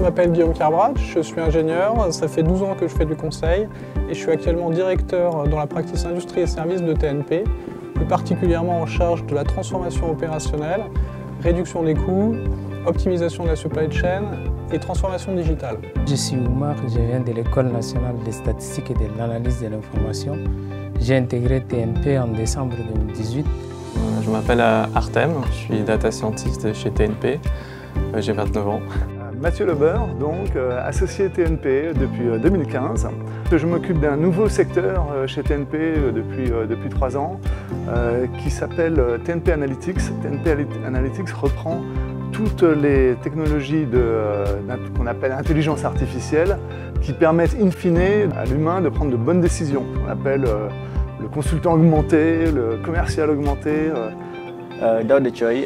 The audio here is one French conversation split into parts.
m'appelle Guillaume Carbrat, je suis ingénieur, ça fait 12 ans que je fais du conseil et je suis actuellement directeur dans la practice industrie et services de TNP, plus particulièrement en charge de la transformation opérationnelle, réduction des coûts, optimisation de la supply chain et transformation digitale. Je suis Oumar, je viens de l'École nationale des statistiques et de l'analyse de l'information. J'ai intégré TNP en décembre 2018. Je m'appelle Artem, je suis data scientist chez TNP, j'ai 29 ans. Mathieu Lebeur, donc associé TNP depuis 2015. Je m'occupe d'un nouveau secteur chez TNP depuis 3 ans qui s'appelle TNP Analytics. TNP Analytics reprend toutes les technologies qu'on appelle intelligence artificielle qui permettent in fine à l'humain de prendre de bonnes décisions. On appelle le consultant augmenté, le commercial augmenté. Daouda Choi,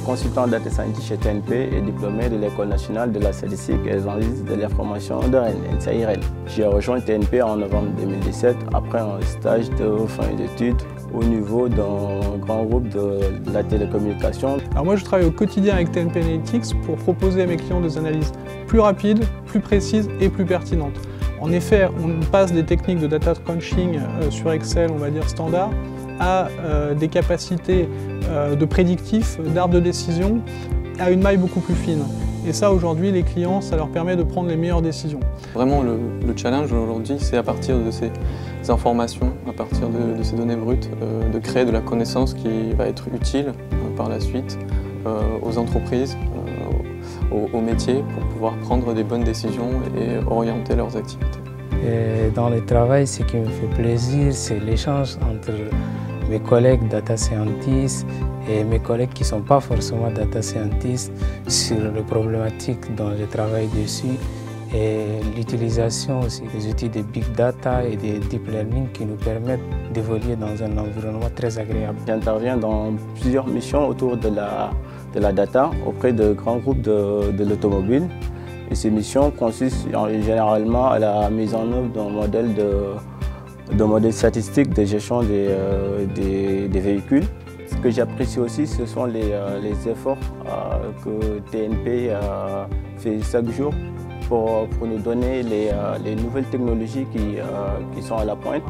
consultant data scientist chez TNP et diplômé de l'École nationale de la statistique et des analyses de l'information de Rennes, NCI-Rennes. J'ai rejoint TNP en novembre 2017 après un stage de fin d'études au niveau d'un grand groupe de la télécommunication. Alors moi je travaille au quotidien avec TNP Analytics pour proposer à mes clients des analyses plus rapides, plus précises et plus pertinentes. En effet, on passe des techniques de data crunching sur Excel, on va dire standard, à des capacités de prédictif, d'arbre de décision, à une maille beaucoup plus fine. Et ça, aujourd'hui, les clients, ça leur permet de prendre les meilleures décisions. Vraiment, le challenge aujourd'hui, c'est à partir de ces informations, à partir de ces données brutes, de créer de la connaissance qui va être utile par la suite aux entreprises, aux métiers, pour pouvoir prendre des bonnes décisions et orienter leurs activités. Et dans le travail, ce qui me fait plaisir, c'est l'échange entre mes collègues data scientists et mes collègues qui ne sont pas forcément data scientists sur les problématiques dont je travaille dessus et l'utilisation aussi des outils de big data et de deep learning qui nous permettent d'évoluer dans un environnement très agréable. J'interviens dans plusieurs missions autour de la data auprès de grands groupes de l'automobile. Et ces missions consistent généralement à la mise en œuvre d'un modèle statistique de gestion des véhicules. Ce que j'apprécie aussi, ce sont les efforts que TNP fait chaque jour pour nous donner les nouvelles technologies qui sont à la pointe.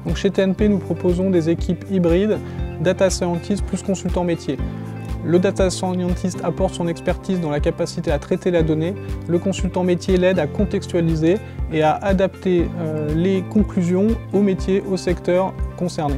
Donc chez TNP, nous proposons des équipes hybrides, data scientist plus consultant métier. Le data scientist apporte son expertise dans la capacité à traiter la donnée, le consultant métier l'aide à contextualiser et à adapter les conclusions au métier, au secteur concerné.